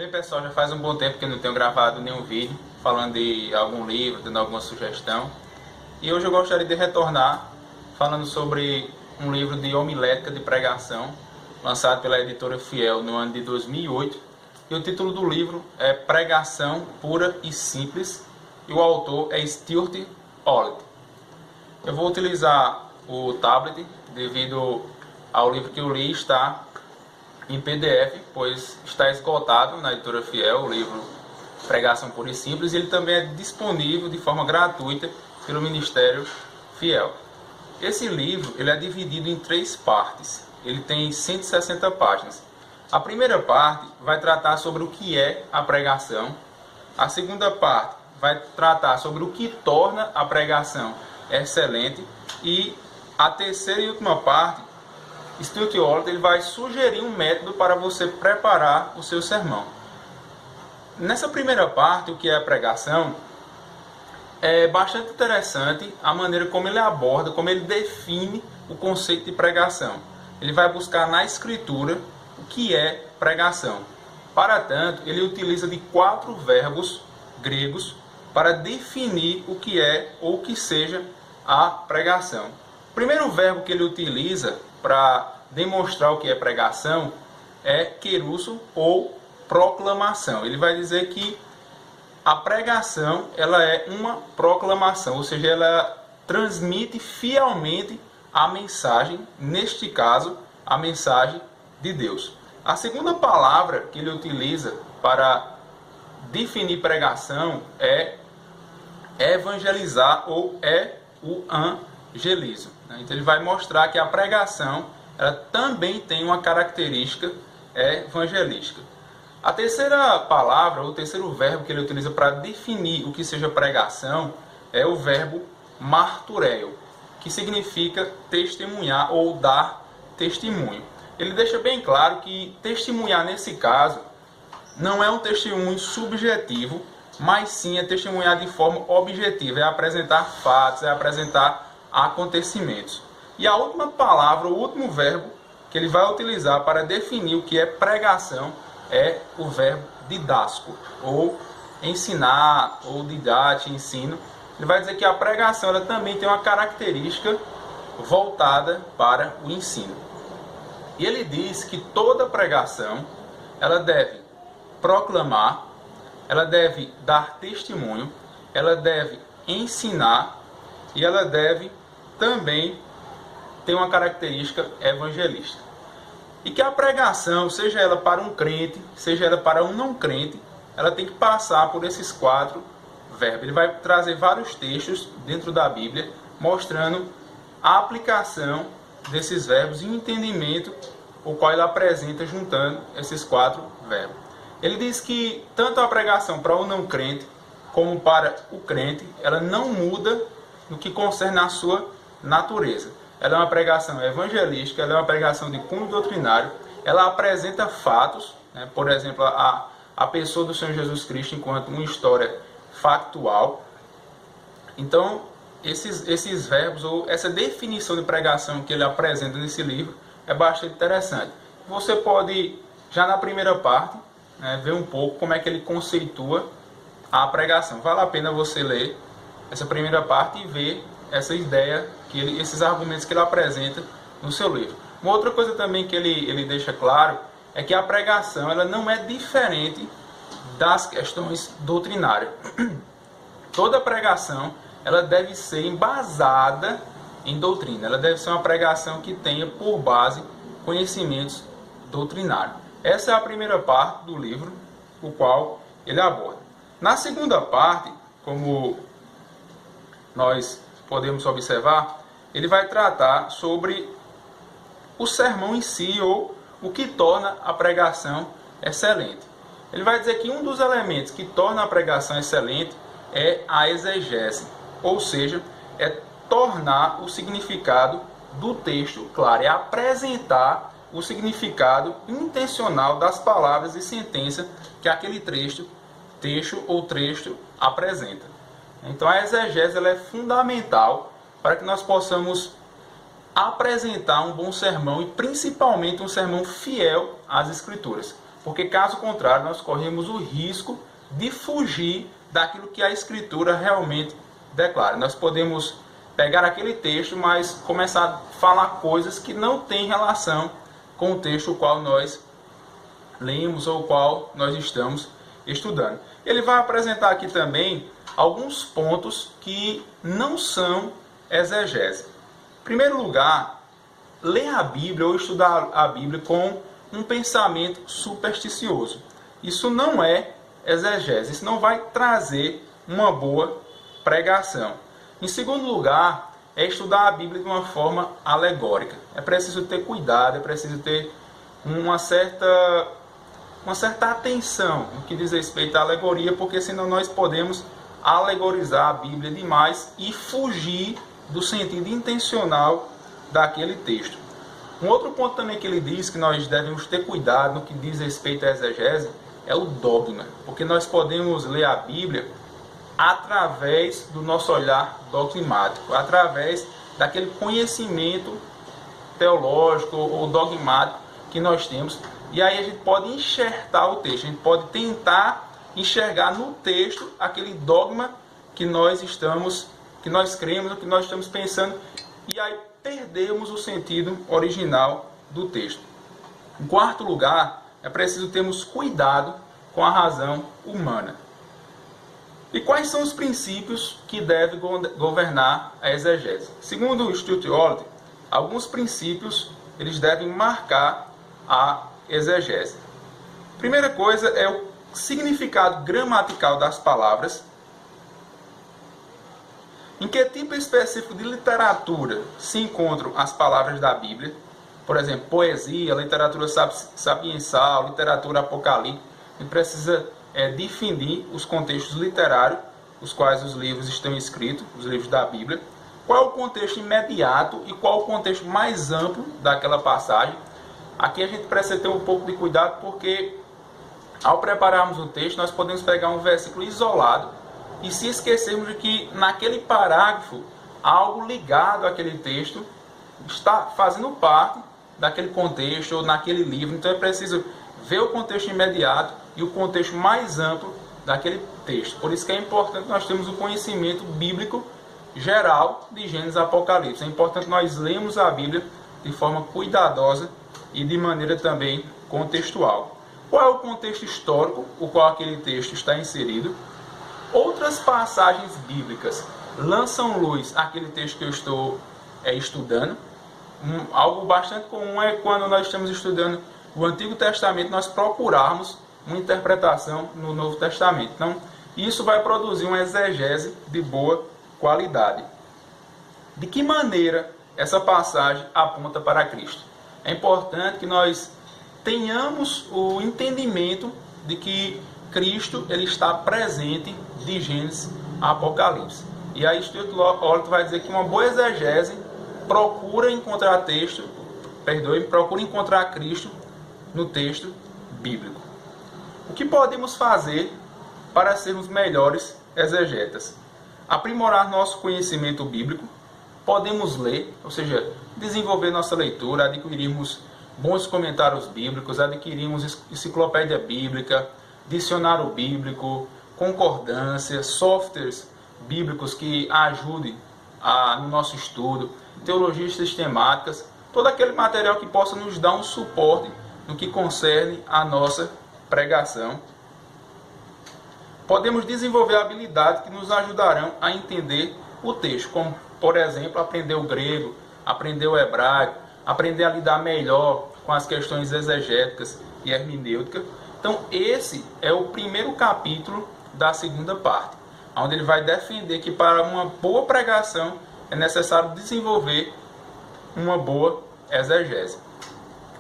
Bem, pessoal, já faz um bom tempo que eu não tenho gravado nenhum vídeo falando de algum livro, dando alguma sugestão. E hoje eu gostaria de retornar falando sobre um livro de homilética de pregação, lançado pela editora Fiel no ano de 2008. E o título do livro é Pregação Pura e Simples, e o autor é Stuart Ollett. Eu vou utilizar o tablet devido ao livro que eu li está em PDF, pois está esgotado na editora Fiel, o livro Pregação Pura e Simples, e ele também é disponível de forma gratuita pelo Ministério Fiel. Esse livro ele é dividido em 3 partes, ele tem 160 páginas. A primeira parte vai tratar sobre o que é a pregação, a segunda parte vai tratar sobre o que torna a pregação excelente, e a terceira e última parte, Stuart Ollett ele vai sugerir um método para você preparar o seu sermão. Nessa primeira parte, o que é a pregação, é bastante interessante a maneira como ele aborda, como ele define o conceito de pregação. Ele vai buscar na Escritura o que é pregação. Para tanto, ele utiliza de 4 verbos gregos para definir o que é ou o que seja a pregação. O primeiro verbo que ele utiliza para demonstrar o que é pregação é kerusso, ou proclamação. Ele vai dizer que a pregação ela é uma proclamação, ou seja, ela transmite fielmente a mensagem, neste caso, a mensagem de Deus. A segunda palavra que ele utiliza para definir pregação é evangelizar, ou é o evangelismo. Então ele vai mostrar que a pregação ela também tem uma característica evangelística. A terceira palavra, ou o terceiro verbo que ele utiliza para definir o que seja pregação é o verbo marturéio, que significa testemunhar ou dar testemunho. Ele deixa bem claro que testemunhar nesse caso não é um testemunho subjetivo, mas sim é testemunhar de forma objetiva, é apresentar fatos, é apresentar acontecimentos. E a última palavra, o último verbo que ele vai utilizar para definir o que é pregação é o verbo didasco, ou ensinar, ou didate, ensino. Ele vai dizer que a pregação ela também tem uma característica voltada para o ensino. E ele diz que toda pregação ela deve proclamar, ela deve dar testemunho, ela deve ensinar e ela deve também ter uma característica evangelística. E que a pregação, seja ela para um crente, seja ela para um não crente, ela tem que passar por esses 4 verbos. Ele vai trazer vários textos dentro da Bíblia mostrando a aplicação desses verbos e o entendimento o qual ele apresenta juntando esses 4 verbos. Ele diz que tanto a pregação para o não crente como para o crente, ela não muda no que concerne a sua natureza. Ela é uma pregação evangelística, ela é uma pregação de cunho doutrinário, ela apresenta fatos, né? Por exemplo, a pessoa do Senhor Jesus Cristo enquanto uma história factual. Então, esses verbos, ou essa definição de pregação que ele apresenta nesse livro, é bastante interessante. Você pode, já na primeira parte, né, ver um pouco como é que ele conceitua a pregação. Vale a pena você ler essa primeira parte e ver essa ideia, esses argumentos que ele apresenta no seu livro. Uma outra coisa também que ele deixa claro é que a pregação ela não é diferente das questões doutrinárias. Toda pregação ela deve ser embasada em doutrina. Ela deve ser uma pregação que tenha por base conhecimentos doutrinários. Essa é a primeira parte do livro, o qual ele aborda. Na segunda parte, como nós podemos observar, ele vai tratar sobre o sermão em si, ou o que torna a pregação excelente. Ele vai dizer que um dos elementos que torna a pregação excelente é a exegese, ou seja, é tornar o significado do texto claro, é apresentar o significado intencional das palavras e sentenças que aquele texto ou trecho apresenta. Então a exegese ela é fundamental para que nós possamos apresentar um bom sermão, e principalmente um sermão fiel às Escrituras. porque caso contrário nós corremos o risco de fugir daquilo que a Escritura realmente declara. Nós podemos pegar aquele texto, mas começar a falar coisas que não têm relação com o texto o qual nós lemos ou o qual nós estamos estudando. Ele vai apresentar aqui também alguns pontos que não são exegese. Em primeiro lugar, ler a Bíblia ou estudar a Bíblia com um pensamento supersticioso. Isso não é exegese, isso não vai trazer uma boa pregação. Em segundo lugar, é estudar a Bíblia de uma forma alegórica. É preciso ter cuidado, é preciso ter uma certa atenção no que diz respeito à alegoria, porque senão nós podemos alegorizar a Bíblia demais e fugir do sentido intencional daquele texto. Um outro ponto também que ele diz que nós devemos ter cuidado no que diz respeito à exegese é o dogma, porque nós podemos ler a Bíblia através do nosso olhar dogmático, através daquele conhecimento teológico ou dogmático que nós temos, e aí a gente pode enxertar o texto, a gente pode tentar enxergar no texto aquele dogma que nós cremos, que nós estamos pensando, e aí perdemos o sentido original do texto. Em quarto lugar, é preciso termos cuidado com a razão humana. E quais são os princípios que devem governar a exegese? Segundo o Stuart Hall, alguns princípios eles devem marcar a exegese. Primeira coisa é o significado gramatical das palavras. Em que tipo específico de literatura se encontram as palavras da Bíblia? Por exemplo, poesia, literatura sapiensal, literatura apocalíptica. A gente precisa definir os contextos literários, os quais os livros estão escritos, os livros da Bíblia. Qual é o contexto imediato e qual é o contexto mais amplo daquela passagem? Aqui a gente precisa ter um pouco de cuidado, porque ao prepararmos o texto, nós podemos pegar um versículo isolado e se esquecermos de que naquele parágrafo algo ligado àquele texto está fazendo parte daquele contexto ou naquele livro. Então é preciso ver o contexto imediato e o contexto mais amplo daquele texto. Por isso que é importante nós termos o conhecimento bíblico geral de Gênesis e Apocalipse. É importante nós lermos a Bíblia de forma cuidadosa e de maneira também contextual. Qual é o contexto histórico o qual aquele texto está inserido? Outras passagens bíblicas lançam luz àquele texto que eu estou estudando. Algo bastante comum é quando nós estamos estudando o Antigo Testamento, nós procurarmos uma interpretação no Novo Testamento. Então, isso vai produzir uma exegese de boa qualidade. De que maneira essa passagem aponta para Cristo? É importante que nós tenhamos o entendimento de que Cristo ele está presente de Gênesis a Apocalipse. E aí Stuart Hall vai dizer que uma boa exegese procura encontrar Cristo no texto bíblico. O que podemos fazer para sermos melhores exegetas? Aprimorar nosso conhecimento bíblico. Podemos ler, ou seja, desenvolver nossa leitura, adquirirmos bons comentários bíblicos, adquirirmos enciclopédia bíblica, dicionário bíblico, concordância, softwares bíblicos que ajudem no nosso estudo, teologias sistemáticas, todo aquele material que possa nos dar um suporte no que concerne a nossa pregação. Podemos desenvolver habilidades que nos ajudarão a entender o texto, como, por exemplo, aprender o grego, aprender o hebraico, aprender a lidar melhor com as questões exegéticas e hermenêutica. Então, esse é o primeiro capítulo da segunda parte, onde ele vai defender que para uma boa pregação é necessário desenvolver uma boa exegese.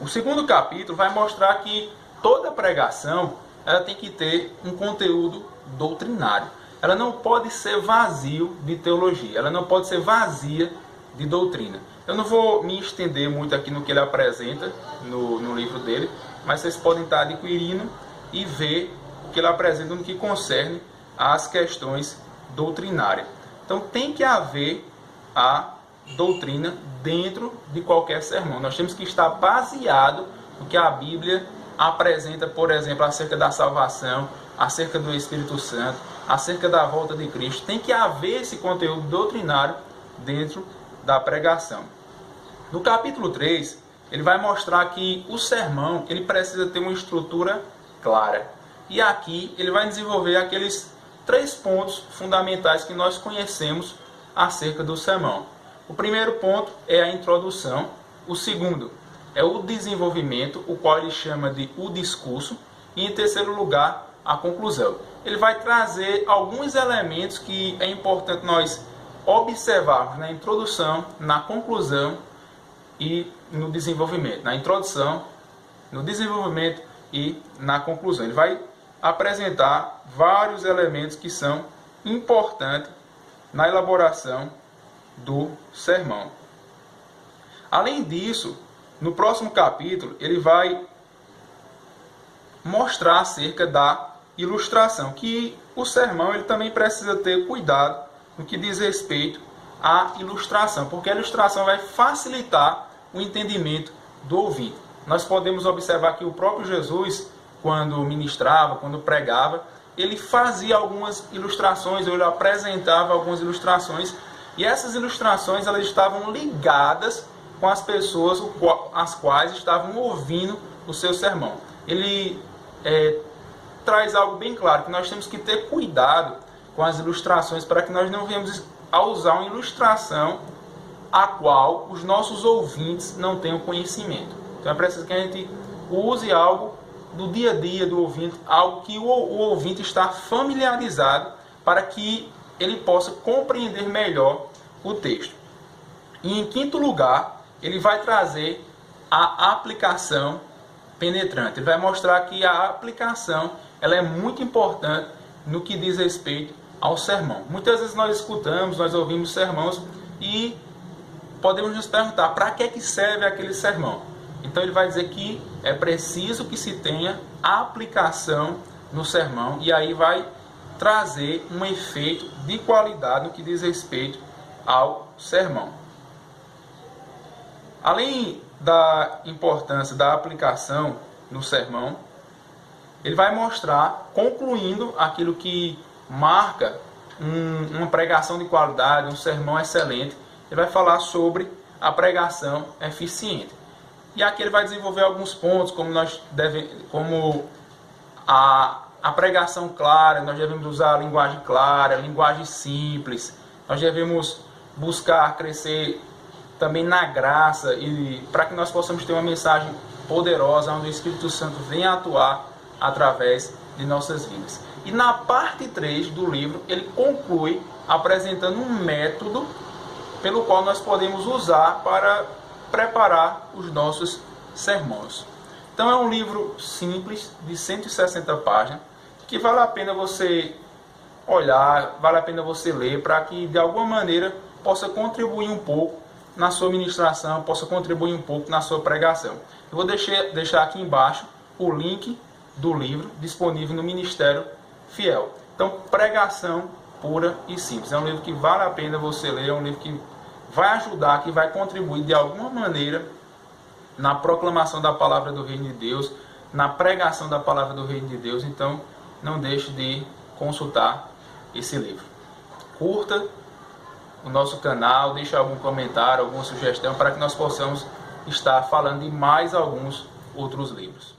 O segundo capítulo vai mostrar que toda pregação ela tem que ter um conteúdo doutrinário. Ela não pode ser vazio de teologia, ela não pode ser vazia de doutrina. Eu não vou me estender muito aqui no que ele apresenta no livro dele, mas vocês podem estar adquirindo e ver o que ele apresenta no que concerne às questões doutrinárias. Então tem que haver a doutrina dentro de qualquer sermão. Nós temos que estar baseado no que a Bíblia apresenta, por exemplo, acerca da salvação, acerca do Espírito Santo, acerca da volta de Cristo. Tem que haver esse conteúdo doutrinário dentro da pregação. No capítulo 3, ele vai mostrar que o sermão ele precisa ter uma estrutura clara. E aqui ele vai desenvolver aqueles 3 pontos fundamentais que nós conhecemos acerca do sermão. O primeiro ponto é a introdução. O segundo é o desenvolvimento, o qual ele chama de o discurso. E em terceiro lugar, a conclusão. Ele vai trazer alguns elementos que é importante nós observarmos na introdução, na conclusão e no desenvolvimento. Na introdução, no desenvolvimento e na conclusão. Ele vai apresentar vários elementos que são importantes na elaboração do sermão. Além disso, no próximo capítulo, ele vai mostrar acerca da ilustração, que o sermão ele também precisa ter cuidado no que diz respeito à ilustração, porque a ilustração vai facilitar o entendimento do ouvinte. Nós podemos observar que o próprio Jesus, quando ministrava, quando pregava, ele fazia algumas ilustrações, ou ele apresentava algumas ilustrações, e essas ilustrações elas estavam ligadas com as pessoas as quais estavam ouvindo o seu sermão. Ele traz algo bem claro, que nós temos que ter cuidado com as ilustrações para que nós não venhamos a usar uma ilustração a qual os nossos ouvintes não tenham conhecimento. Então é preciso que a gente use algo do dia a dia do ouvinte, algo que o ouvinte está familiarizado para que ele possa compreender melhor o texto. E em quinto lugar, ele vai trazer a aplicação penetrante. Ele vai mostrar que a aplicação ela é muito importante no que diz respeito ao sermão. Muitas vezes nós escutamos, nós ouvimos sermãos e podemos nos perguntar para que serve aquele sermão. Então ele vai dizer que é preciso que se tenha aplicação no sermão e aí vai trazer um efeito de qualidade no que diz respeito ao sermão. Além da importância da aplicação no sermão, ele vai mostrar, concluindo aquilo que marca uma pregação de qualidade, um sermão excelente, ele vai falar sobre a pregação eficiente. E aqui ele vai desenvolver alguns pontos, como a pregação clara, nós devemos usar a linguagem clara, a linguagem simples, nós devemos buscar crescer também na graça, e para que nós possamos ter uma mensagem poderosa, onde o Espírito Santo venha atuar através de nossas vidas. E na parte 3 do livro, ele conclui apresentando um método pelo qual nós podemos usar para preparar os nossos sermões. Então é um livro simples, de 160 páginas, que vale a pena você olhar, vale a pena você ler, para que de alguma maneira possa contribuir um pouco na sua ministração, possa contribuir um pouco na sua pregação. Eu vou deixar aqui embaixo o link do livro disponível no Ministério Fiel. Então, Pregação Pura e Simples. É um livro que vale a pena você ler, é um livro que vai ajudar, que vai contribuir de alguma maneira na proclamação da palavra do Reino de Deus, na pregação da palavra do Reino de Deus. Então, não deixe de consultar esse livro. Curta o nosso canal, deixe algum comentário, alguma sugestão, para que nós possamos estar falando de mais alguns outros livros.